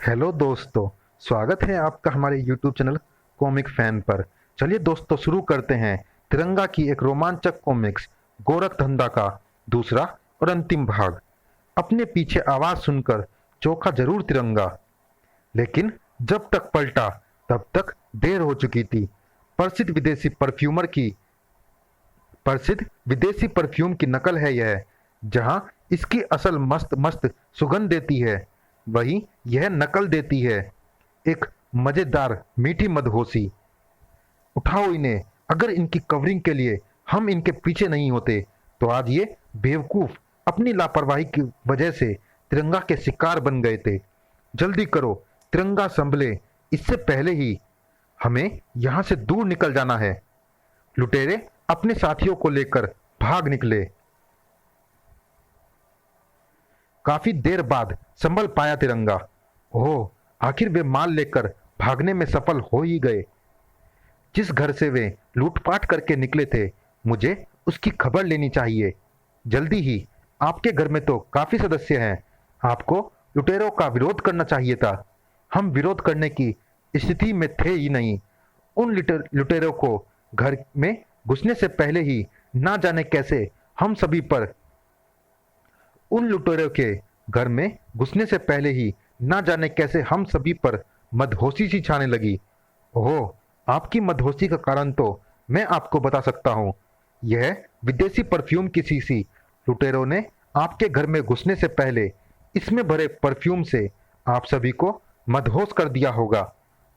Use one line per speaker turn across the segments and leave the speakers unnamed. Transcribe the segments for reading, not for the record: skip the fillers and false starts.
Hello दोस्तों, स्वागत है आपका हमारे यूट्यूब चैनल कॉमिक फैन पर। चलिए दोस्तों, शुरू करते हैं तिरंगा की एक रोमांचक कॉमिक्स गोरख धंधा का दूसरा और अंतिम भाग। अपने पीछे आवाज सुनकर चौंका जरूर तिरंगा, लेकिन जब तक पलटा तब तक देर हो चुकी थी। प्रसिद्ध विदेशी परफ्यूम की नकल है यह। जहां इसकी असल मस्त मस्त सुगंध देती है, वहीं यह नकल देती है एक मजेदार मीठी मदहोशी। उठाओ इन्हें। अगर इनकी कवरिंग के लिए हम इनके पीछे नहीं होते तो आज ये बेवकूफ अपनी लापरवाही की वजह से तिरंगा के शिकार बन गए थे। जल्दी करो, तिरंगा संभले, इससे पहले ही हमें यहां से दूर निकल जाना है। लुटेरे अपने साथियों को लेकर भाग निकले। काफी देर बाद संभल पाया तिरंगा। ओह, आखिर वे माल लेकर भागने में सफल हो ही गए। जिस घर से वे लूटपाट करके निकले थे, मुझे उसकी खबर लेनी चाहिए जल्दी ही। आपके घर में तो काफी सदस्य हैं, आपको लुटेरों का विरोध करना चाहिए था। हम विरोध करने की स्थिति में थे ही नहीं। उन लुटेरों को घर में घुसने से पहले ही ना जाने कैसे हम सभी पर उन लुटेरों के घर में घुसने से पहले ही ना जाने कैसे हम सभी पर मदहोशी सी छाने लगी। ओह, आपकी मदहोशी का कारण तो मैं आपको बता सकता हूँ। यह विदेशी परफ्यूम की शीशी लुटेरों ने आपके घर में घुसने से पहले इसमें भरे परफ्यूम से आप सभी को मदहोश कर दिया होगा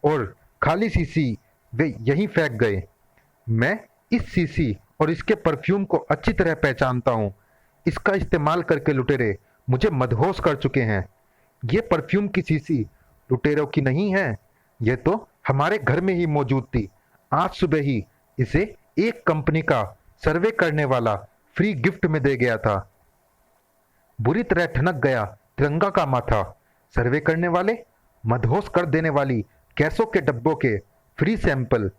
और खाली शीशी वे यहीं फेंक गए। मैं इस शीशी और इसके परफ्यूम को अच्छी तरह पहचानता हूँ। इसका इस्तेमाल करके लुटेरे मुझे मदहोश कर चुके हैं। ये परफ्यूम की शीशी लुटेरों की नहीं है, ये तो हमारे घर में ही मौजूद थी। आज सुबह ही इसे एक कंपनी का सर्वे करने वाला फ्री गिफ्ट में दे गया था। बुरी तरह ठनक गया तिरंगा का माथा। सर्वे करने वाले, मदहोश कर देने वाली गैसों के डब्बों के फ्री सैंपल।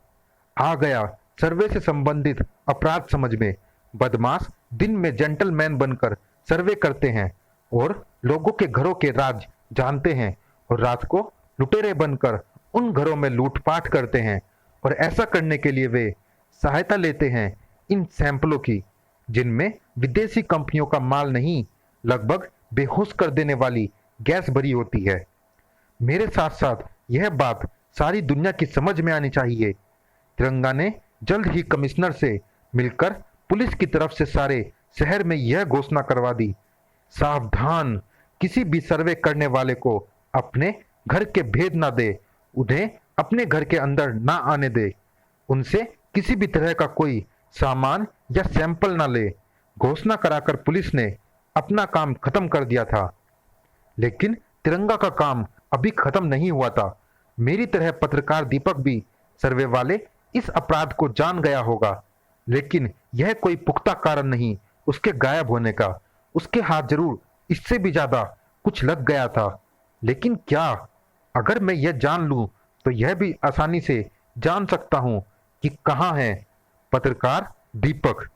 आ गया सर्वे से संबंधित अपराध समझ में। बदमाश दिन में जेंटलमैन बनकर सर्वे करते हैं और लोगों के घरों के राज जानते हैं, और रात को लुटेरे बनकर उन घरों में लूटपाट करते हैं। और ऐसा करने के लिए वे सहायता लेते हैं इन सैंपलों की, जिनमें विदेशी कंपनियों का माल नहीं, लगभग बेहोश कर देने वाली गैस भरी होती है। मेरे साथ साथ यह बात सारी दुनिया की समझ में आनी चाहिए। तिरंगा ने जल्द ही कमिश्नर से मिलकर पुलिस की तरफ से सारे शहर में यह घोषणा करवा दी, सावधान, किसी भी सर्वे करने वाले को अपने घर के भेद ना दे, उन्हें अपने घर के अंदर ना आने दे, उनसे किसी भी तरह का कोई सामान या सैंपल ना ले। घोषणा कराकर पुलिस ने अपना काम खत्म कर दिया था। लेकिन तिरंगा का काम अभी खत्म नहीं हुआ था। मेरी तरह पत्रकार दीपक भी सर्वे वाले इस अपराध को जान गया होगा, लेकिन यह कोई पुख्ता कारण नहीं उसके गायब होने का। उसके हाथ जरूर इससे भी ज्यादा कुछ लग गया था, लेकिन क्या? अगर मैं यह जान लूं तो यह भी आसानी से जान सकता हूं कि कहां है। पत्रकार दीपक,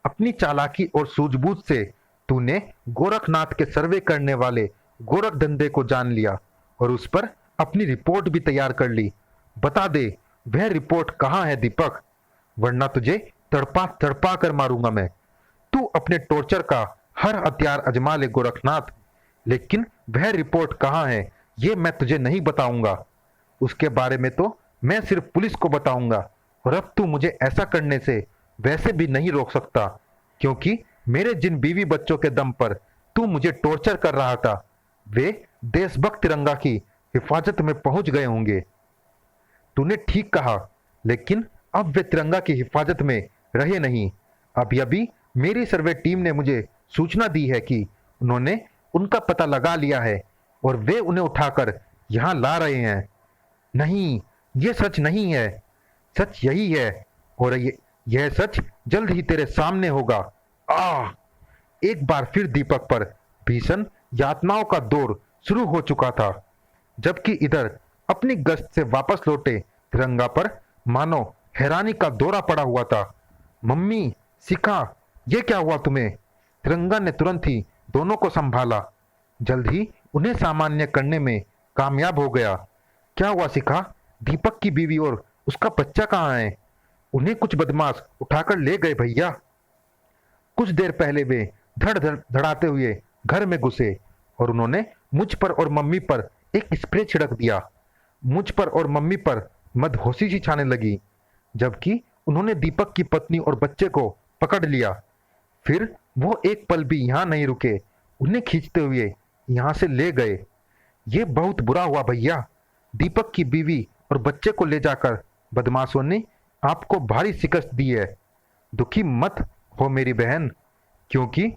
अपनी चालाकी और सूझबूझ से तूने गोरखनाथ के सर्वे करने वाले गोरख धंधे को जान लिया और उस पर अपनी रिपोर्ट भी तैयार कर ली। बता दे वह रिपोर्ट कहां है दीपक, वरना तुझे तड़पा तड़पा कर मारूंगा मैं। तू अपने टॉर्चर का हर हथियार आजमा ले गोरखनाथ, लेकिन वह रिपोर्ट कहां है ये मैं तुझे नहीं बताऊंगा। उसके बारे में तो मैं सिर्फ पुलिस को बताऊंगा, और अब तू मुझे ऐसा करने से वैसे भी नहीं रोक सकता, क्योंकि मेरे जिन बीवी बच्चों के दम पर तू मुझे टॉर्चर कर रहा था, वे देशभक्त तिरंगा की हिफाजत में पहुंच गए होंगे। तूने ठीक कहा, लेकिन अब वे तिरंगा की हिफाजत में रहे नहीं। अभी अभी मेरी सर्वे टीम ने मुझे सूचना दी है कि उन्होंने उनका पता लगा लिया है और वे उन्हें उठाकर यहां ला रहे हैं। नहीं, ये सच नहीं है। सच यही है, और यह सच जल्द ही तेरे सामने होगा। आ! एक बार फिर दीपक पर भीषण यातनाओं का दौर शुरू हो चुका था, जबकि इधर अपनी गश्त से वापस लौटे तिरंगा पर मानो हैरानी का दौरा पड़ा हुआ था। मम्मी, शिखा, ये क्या हुआ तुम्हें? तिरंगा ने तुरंत ही दोनों को संभाला। जल्द ही उन्हें सामान्य करने में कामयाब हो गया। क्या हुआ शिखा? दीपक की बीवी और उसका बच्चा कहाँ है? उन्हें कुछ बदमाश उठाकर ले गए भैया। कुछ देर पहले वे धड़ धड़ धड़ाते हुए घर में घुसे और उन्होंने मुझ पर और मम्मी पर एक स्प्रे छिड़क दिया। मुझ पर और मम्मी पर मदहोशी सी छाने लगी, जबकि उन्होंने दीपक की पत्नी और बच्चे को पकड़ लिया। फिर वो एक पल भी यहाँ नहीं रुके, उन्हें खींचते हुए यहाँ से ले गए। ये बहुत बुरा हुआ भैया। दीपक की बीवी और बच्चे को ले जाकर बदमाशों ने आपको भारी शिकस्त दी है। दुखी मत हो मेरी बहन, क्योंकि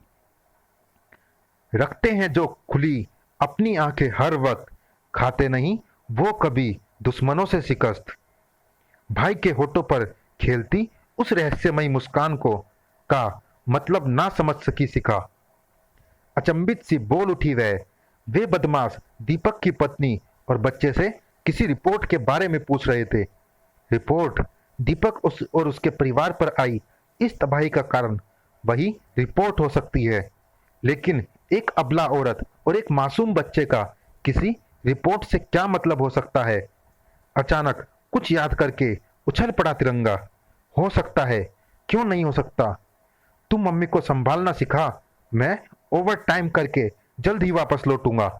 रखते हैं जो खुली अपनी आंखें हर वक्त, खाते नहीं वो कभी दुश्मनों से शिकस्त। भाई के होठों पर खेलती उस रहस्यमयी मुस्कान को का मतलब ना समझ सकी शिखा। अचंभित सी बोल उठी वह। वे बदमाश दीपक की पत्नी और बच्चे से किसी रिपोर्ट के बारे में पूछ रहे थे। रिपोर्ट? दीपक और उसके परिवार पर आई इस तबाही का कारण वही रिपोर्ट हो सकती है, लेकिन एक अबला औरत और एक मासूम बच्चे का किसी रिपोर्ट से क्या मतलब हो सकता है? अचानक कुछ याद करके उछल पड़ा तिरंगा। हो सकता है, क्यों नहीं हो सकता? तुम मम्मी को संभालना सिखा, मैं ओवर टाइम करके जल्द ही वापस लौटूंगा।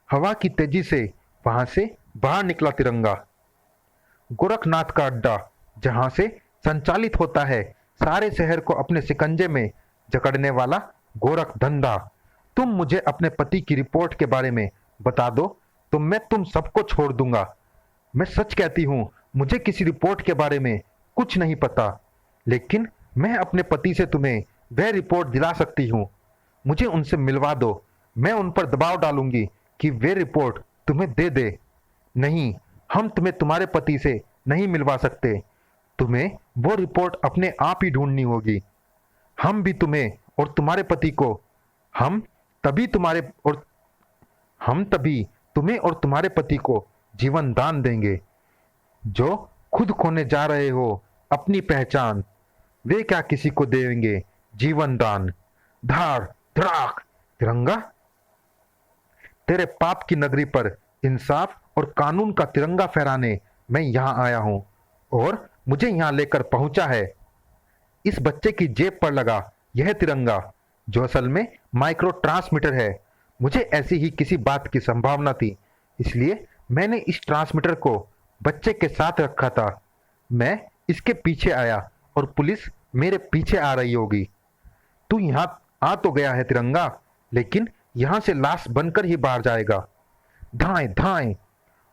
हवा की तेजी से वहां से बाहर निकला तिरंगा। गोरखनाथ का अड्डा, जहां से संचालित होता है सारे शहर को अपने शिकंजे में जकड़ने वाला गोरख धंधा। तुम मुझे अपने पति की रिपोर्ट के बारे में बता दो तो मैं तुम सबको छोड़ दूंगा। मैं सच कहती हूँ, मुझे किसी रिपोर्ट के बारे में कुछ नहीं पता, लेकिन मैं अपने पति से तुम्हें वह रिपोर्ट दिला सकती हूँ। मुझे उनसे मिलवा दो, मैं उन पर दबाव डालूंगी कि वे रिपोर्ट तुम्हें दे दे। नहीं, हम तुम्हें तुम्हारे पति से नहीं मिलवा सकते, तुम्हें वो रिपोर्ट अपने आप ही ढूंढनी होगी। हम भी तुम्हें और तुम्हारे पति को हम तभी तुम्हें और तुम्हारे पति को जीवन दान देंगे। जो खुद खोने जा रहे हो अपनी पहचान, वे क्या किसी को देंगे जीवन दान? धार धड़ाक तिरंगा। तेरे पाप की नगरी पर इंसाफ और कानून का तिरंगा फहराने मैं यहां आया हूं और मुझे यहां लेकर पहुंचा है। इस बच्चे की जेब पर लगा यह तिरंगा, जो असल में माइक्रो ट्रांसमीटर है। मुझे ऐसी ही किसी बात की संभावना थी, इसलिए मैंने इस ट्रांसमीटर को बच्चे के साथ रखा था। मैं इसके पीछे आया और पुलिस मेरे पीछे आ रही होगी। तू यहां आ तो गया है तिरंगा, लेकिन यहां से लाश बनकर ही बाहर जाएगा। धाएं धाएं।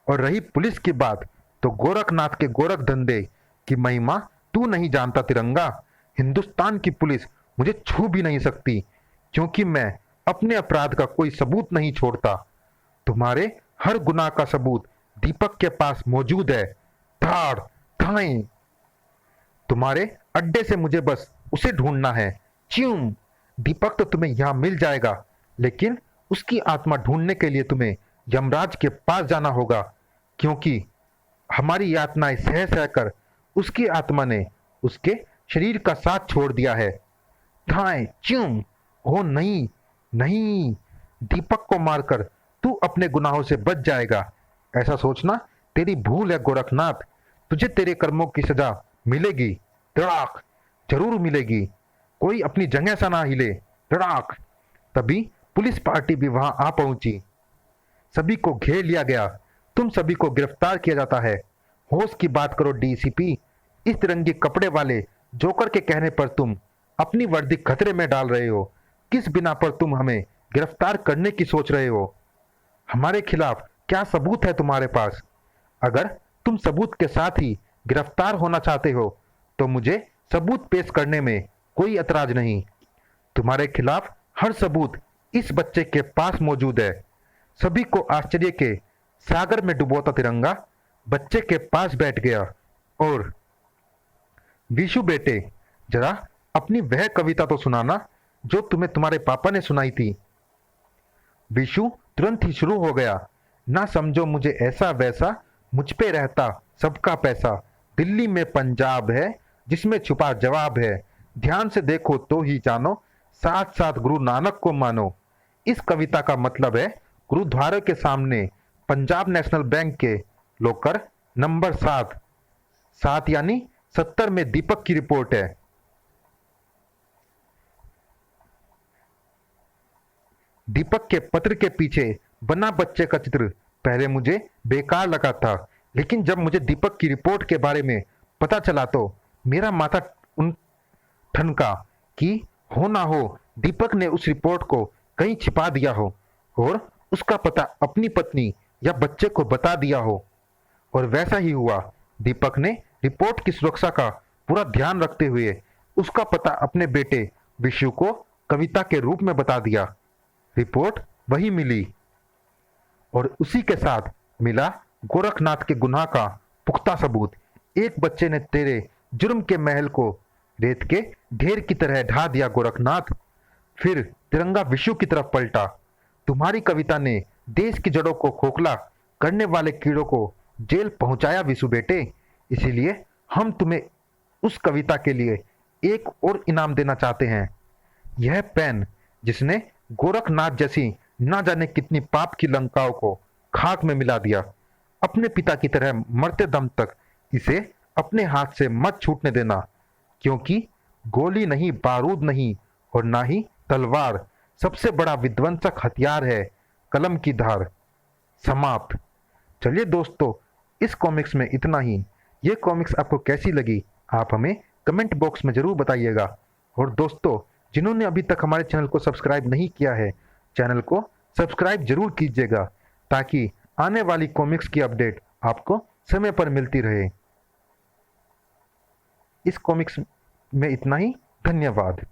और रही पुलिस की बात, तो गोरखनाथ के गोरख धंधे की महिमा तू नहीं जानता तिरंगा। हिंदुस्तान की पुलिस मुझे छू भी नहीं सकती, क्योंकि मैं अपने अपराध का कोई सबूत नहीं छोड़ता। तुम्हारे हर गुनाह का सबूत दीपक के पास मौजूद है। धाड़ धाएं। तुम्हारे अड्डे से मुझे बस उसे ढूंढना है। च्यूम। दीपक तो तुम्हें यहां मिल जाएगा, लेकिन उसकी आत्मा ढूंढने के लिए तुम्हें यमराज के पास जाना होगा, क्योंकि हमारी यातनाएं सह सहकर उसकी आत्मा ने उसके शरीर का साथ छोड़ दिया है। धाएं च्यूम। ओ नहीं नहीं, दीपक को मारकर तू अपने गुनाहों से बच जाएगा, ऐसा सोचना तेरी भूल है गोरखनाथ। तुझे तेरे कर्मों की सजा मिलेगी। धड़ाक। जरूर मिलेगी। कोई अपनी जगह सा ना हिले। धड़ाक। तभी पुलिस पार्टी भी वहां आ पहुंची। सभी को घेर लिया गया। तुम सभी को गिरफ्तार किया जाता है। होश की बात करो डीसीपी। इस तिरंगे कपड़े वाले जोकर के कहने पर तुम अपनी वर्दी खतरे में डाल रहे हो। किस बिना पर तुम हमें गिरफ्तार करने की सोच रहे हो? हमारे खिलाफ क्या सबूत है तुम्हारे पास? अगर तुम सबूत के साथ ही गिरफ्तार होना चाहते हो तो मुझे सबूत पेश करने में कोई एतराज नहीं। तुम्हारे खिलाफ हर सबूत इस बच्चे के पास मौजूद है। सभी को आश्चर्य के सागर में डुबोता तिरंगा बच्चे के पास बैठ गया और विशु बेटे, जरा अपनी वह कविता तो सुनाना जो तुम्हें तुम्हारे पापा ने सुनाई थी। विशु तुरंत ही शुरू हो गया। ना समझो मुझे ऐसा वैसा, मुझ पे रहता सबका पैसा। दिल्ली में पंजाब है जिसमें छुपा जवाब है। ध्यान से देखो तो ही जानो, साथ साथ गुरु नानक को मानो। इस कविता का मतलब है गुरुद्वारे के सामने पंजाब नेशनल बैंक के लॉकर नंबर 7 यानी 70 में दीपक की रिपोर्ट है। दीपक के पत्र के पीछे बना बच्चे का चित्र पहले मुझे बेकार लगा था, लेकिन जब मुझे दीपक की रिपोर्ट के बारे में पता चला तो मेरा माथा उन ठनका कि हो ना हो दीपक ने उस रिपोर्ट को कहीं छिपा दिया हो और उसका पता अपनी पत्नी या बच्चे को बता दिया हो। और वैसा ही हुआ। दीपक ने रिपोर्ट की सुरक्षा का पूरा ध्यान रखते हुए उसका पता अपने बेटे विशु को कविता के रूप में बता दिया। रिपोर्ट वही मिली और उसी के साथ मिला गोरखनाथ के गुनाह का पुख्ता सबूत। एक बच्चे ने तेरे जुर्म के महल को रेत के ढेर की तरह ढा दिया गोरखनाथ। फिर तिरंगा विशु की तरफ पलटा। तुम्हारी कविता ने देश की जड़ों को खोखला करने वाले कीड़ों को जेल पहुंचाया विशु बेटे। इसीलिए हम तुम्हें उस कविता के लिए एक और इनाम देना चाहते हैं। यह पेन जिसने गोरखनाथ जैसी ना जाने कितनी पाप की लंकाओं को खाक में मिला दिया। अपने पिता की तरह मरते दम तक इसे अपने हाथ से मत छूटने देना, क्योंकि गोली नहीं, बारूद नहीं और ना ही तलवार सबसे बड़ा विध्वंसक हथियार है कलम की धार। समाप्त। चलिए दोस्तों, इस कॉमिक्स में इतना ही। ये कॉमिक्स आपको कैसी लगी आप हमें कमेंट बॉक्स में ज़रूर बताइएगा। और दोस्तों, जिन्होंने अभी तक हमारे चैनल को सब्सक्राइब नहीं किया है, चैनल को सब्सक्राइब जरूर कीजिएगा ताकि आने वाली कॉमिक्स की अपडेट आपको समय पर मिलती रहे। इस कॉमिक्स में इतना ही। धन्यवाद।